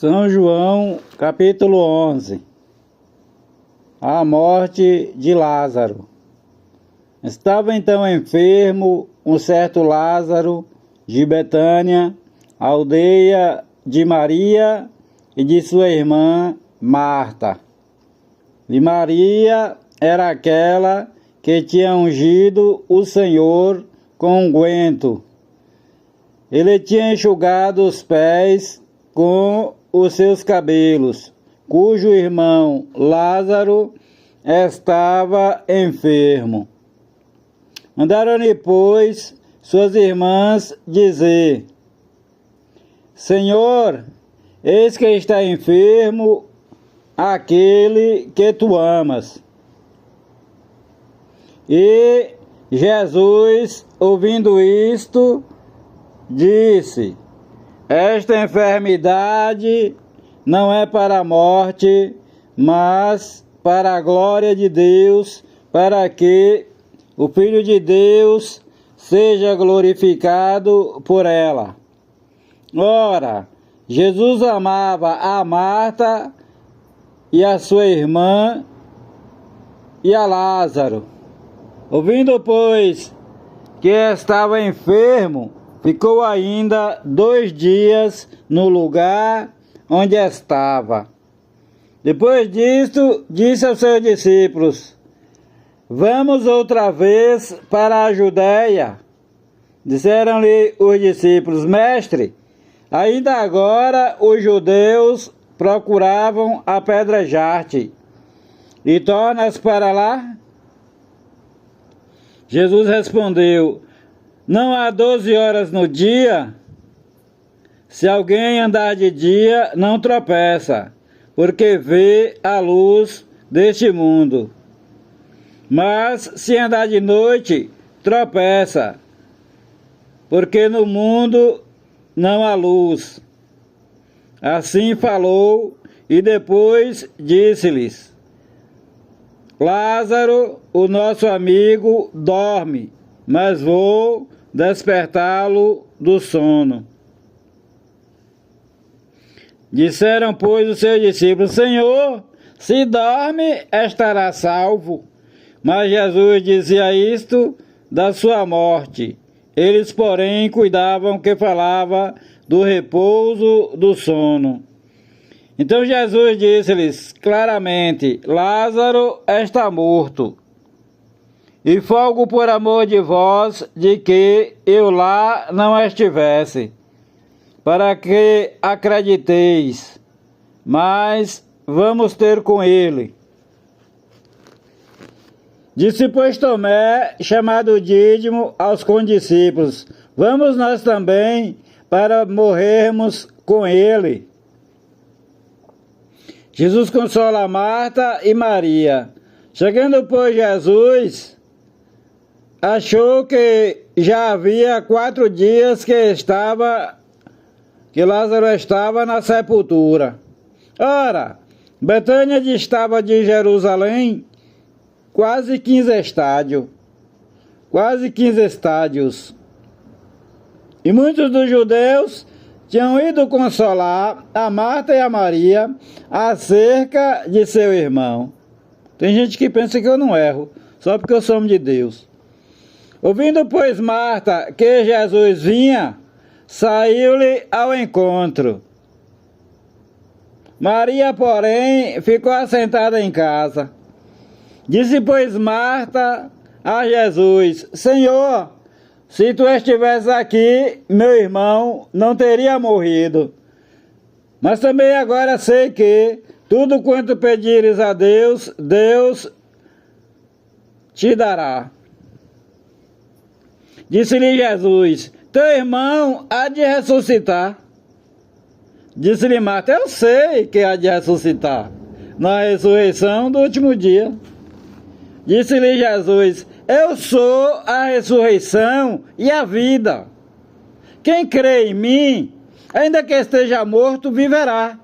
São João, capítulo 11. A morte de Lázaro. Estava então enfermo um certo Lázaro de Betânia, aldeia de Maria e de sua irmã Marta. E Maria era aquela que tinha ungido o Senhor com unguento. Ele tinha enxugado os pés com os seus cabelos, cujo irmão Lázaro estava enfermo. Mandaram-lhe, pois, suas irmãs dizer: Senhor, eis que está enfermo aquele que tu amas. E Jesus, ouvindo isto, disse: Esta enfermidade não é para a morte, mas para a glória de Deus, para que o Filho de Deus seja glorificado por ela. Ora, Jesus amava a Marta e a sua irmã e a Lázaro. Ouvindo, pois, que estava enfermo, ficou ainda 2 dias no lugar onde estava. Depois disto, disse aos seus discípulos: Vamos outra vez para a Judéia. Disseram-lhe os discípulos: Mestre, ainda agora os judeus procuravam apedrejar-te, e tornas para lá? Jesus respondeu: Não há 12 horas no dia? Se alguém andar de dia, não tropeça, porque vê a luz deste mundo. Mas se andar de noite, tropeça, porque no mundo não há luz. Assim falou, e depois disse-lhes: Lázaro, o nosso amigo, dorme, mas vou despertá-lo do sono. Disseram, pois, os seus discípulos: Senhor, se dorme, estará salvo. Mas Jesus dizia isto da sua morte. Eles, porém, cuidavam que falava do repouso do sono. Então Jesus disse-lhes claramente: Lázaro está morto. E folgo por amor de vós de que eu lá não estivesse, para que acrediteis. Mas vamos ter com ele. Disse, pois, Tomé, chamado Dídimo, aos condiscípulos: Vamos nós também para morrermos com ele. Jesus consola Marta e Maria. Chegando, pois, Jesus, achou que já havia 4 dias que Lázaro estava na sepultura. Ora, Betânia distava de Jerusalém quase 15 estádios. E muitos dos judeus tinham ido consolar a Marta e a Maria acerca de seu irmão. Tem gente que pensa que eu não erro, só porque eu sou homem de Deus. Ouvindo, pois, Marta que Jesus vinha, saiu-lhe ao encontro. Maria, porém, ficou assentada em casa. Disse, pois, Marta a Jesus: Senhor, se tu estivesse aqui, meu irmão não teria morrido. Mas também agora sei que tudo quanto pedires a Deus, Deus te dará. Disse-lhe Jesus: Teu irmão há de ressuscitar. Disse-lhe Marta: Eu sei que há de ressuscitar na ressurreição do último dia. Disse-lhe Jesus: Eu sou a ressurreição e a vida. Quem crê em mim, ainda que esteja morto, viverá.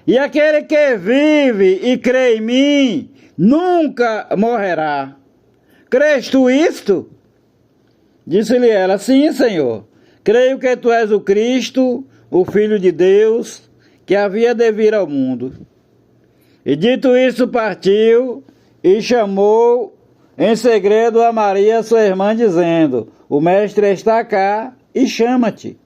E aquele que vive e crê em mim, nunca morrerá. Crês tu isto? Disse-lhe ela: Sim, Senhor. Creio que tu és o Cristo, o Filho de Deus, que havia de vir ao mundo. E dito isso, partiu e chamou em segredo a Maria, sua irmã, dizendo: o mestre está cá e chama-te.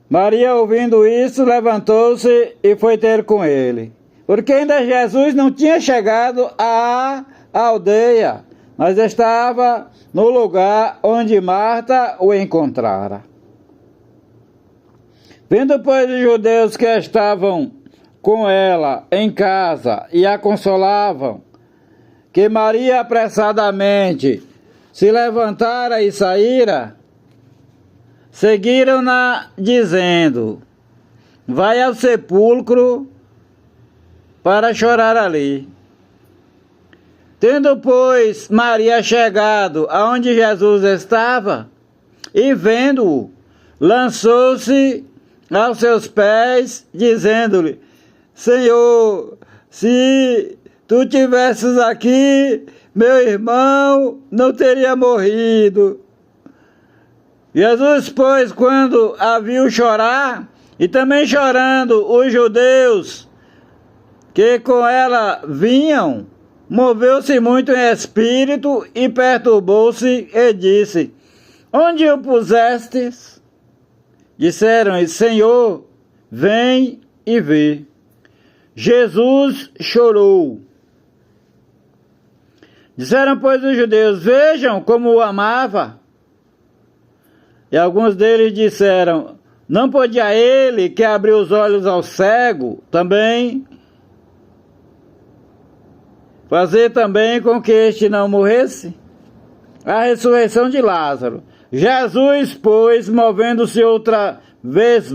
Maria, ouvindo isso, levantou-se e foi ter com ele, porque ainda Jesus não tinha chegado à aldeia, mas estava no lugar onde Marta o encontrara. Vendo, pois, os judeus que estavam com ela em casa e a consolavam, que Maria apressadamente se levantara e saíra, seguiram-na dizendo: vai ao sepulcro para chorar ali. Tendo, pois, Maria chegado aonde Jesus estava, e vendo-o, lançou-se aos seus pés, dizendo-lhe: Senhor, se tu tivesses aqui, meu irmão não teria morrido. Jesus, pois, quando a viu chorar, e também chorando os judeus que com ela vinham, moveu-se muito em espírito e perturbou-se e disse: onde o pusestes? Disseram-lhe: Senhor, vem e vê. Jesus chorou. Disseram, pois, os judeus: vejam como o amava. E alguns deles disseram: não podia ele, que abriu os olhos ao cego, também fazer também com que este não morresse? A ressurreição de Lázaro. Jesus, pois, movendo-se outra vez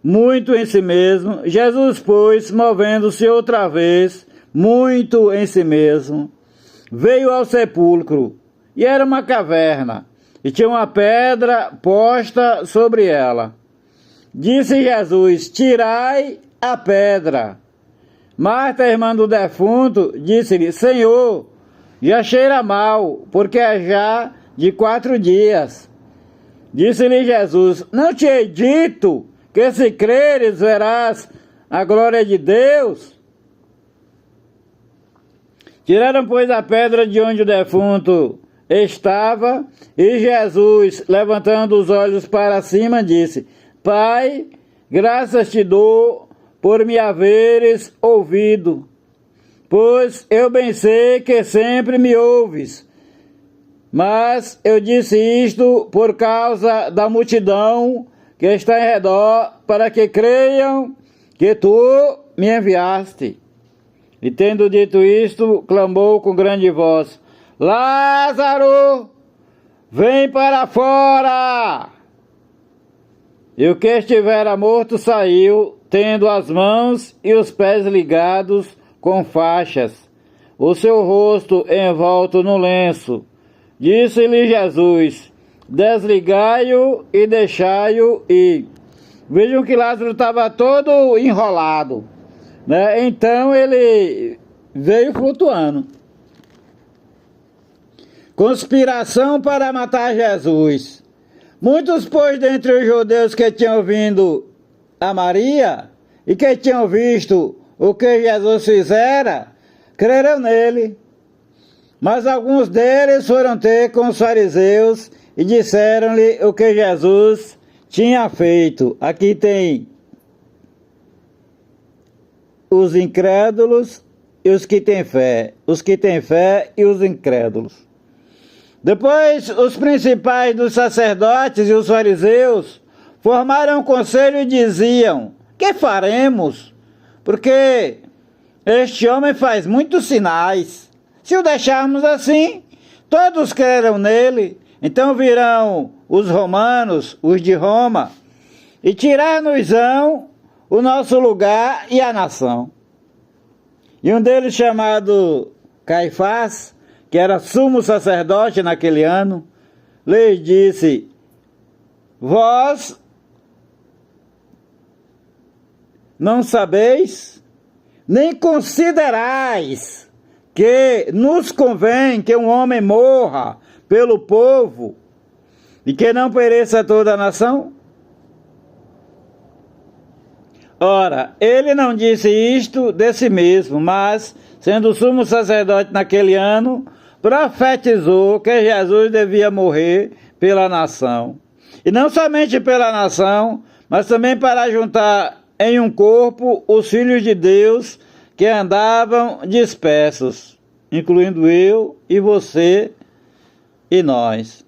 muito em si mesmo, Jesus, pois, movendo-se outra vez muito em si mesmo, veio ao sepulcro, e era uma caverna, e tinha uma pedra posta sobre ela. Disse Jesus: tirai a pedra. Marta, irmã do defunto, disse-lhe: Senhor, já cheira mal, porque é já de 4 dias. Disse-lhe Jesus: não te hei dito que se creres verás a glória de Deus? Tiraram, pois, a pedra de onde o defunto estava, e Jesus, levantando os olhos para cima, disse: Pai, graças te dou por me haveres ouvido, pois eu bem sei que sempre me ouves. Mas eu disse isto por causa da multidão que está em redor, para que creiam que tu me enviaste. E tendo dito isto, clamou com grande voz: Lázaro, vem para fora! E o que estivera morto saiu, tendo as mãos e os pés ligados com faixas, o seu rosto envolto no lenço. Disse-lhe Jesus: desligai-o e deixai-o ir. Vejam que Lázaro estava todo enrolado, né? Então ele veio flutuando. Conspiração para matar Jesus. Muitos, pois, dentre os judeus que tinham vindo a Maria e que tinham visto o que Jesus fizera, creram nele. Mas alguns deles foram ter com os fariseus e disseram-lhe o que Jesus tinha feito. Aqui tem os incrédulos e os que têm fé. Os que têm fé e os incrédulos. Depois, os principais dos sacerdotes e os fariseus formaram um conselho e diziam: que faremos? Porque este homem faz muitos sinais. Se o deixarmos assim, todos crerão nele. Então virão os romanos, os de Roma, e tirar-nos-ão o nosso lugar e a nação. E um deles, chamado Caifás, que era sumo sacerdote naquele ano, lhes disse: vós não sabeis, nem considerais que nos convém que um homem morra pelo povo e que não pereça toda a nação? Ora, ele não disse isto de si mesmo, mas, sendo sumo sacerdote naquele ano, profetizou que Jesus devia morrer pela nação. E não somente pela nação, mas também para juntar em um corpo os filhos de Deus que andavam dispersos, incluindo eu e você e nós.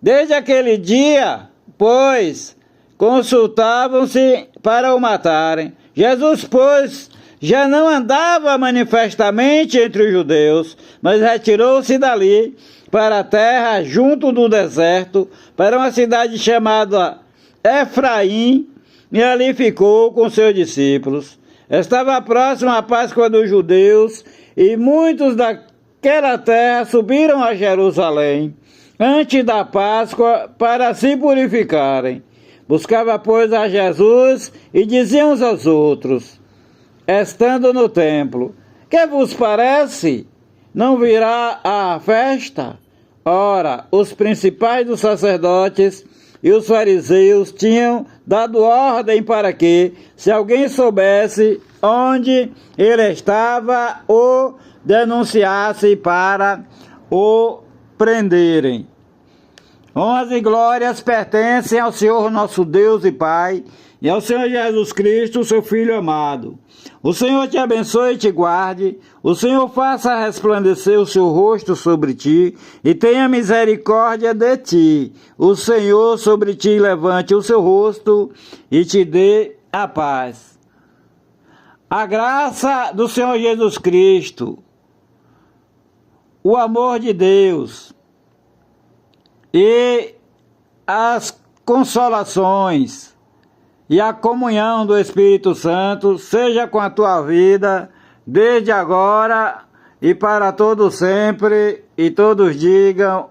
Desde aquele dia, pois, consultavam-se para o matarem. Jesus, pois, já não andava manifestamente entre os judeus, mas retirou-se dali para a terra junto do deserto, para uma cidade chamada Efraim, e ali ficou com seus discípulos. Estava próxima a Páscoa dos judeus, e muitos daquela terra subiram a Jerusalém antes da Páscoa para se purificarem. Buscava, pois, a Jesus e diziam uns aos outros, estando no templo: que vos parece? Não virá a festa? Ora, os principais dos sacerdotes e os fariseus tinham dado ordem para que, se alguém soubesse onde ele estava, o denunciasse para o prenderem. Honras e glórias pertencem ao Senhor nosso Deus e Pai, e ao Senhor Jesus Cristo, seu Filho amado. O Senhor te abençoe e te guarde, o Senhor faça resplandecer o seu rosto sobre ti e tenha misericórdia de ti. O Senhor sobre ti levante o seu rosto e te dê a paz. A graça do Senhor Jesus Cristo, o amor de Deus e as consolações e a comunhão do Espírito Santo seja com a tua vida, desde agora e para todo sempre, e todos digam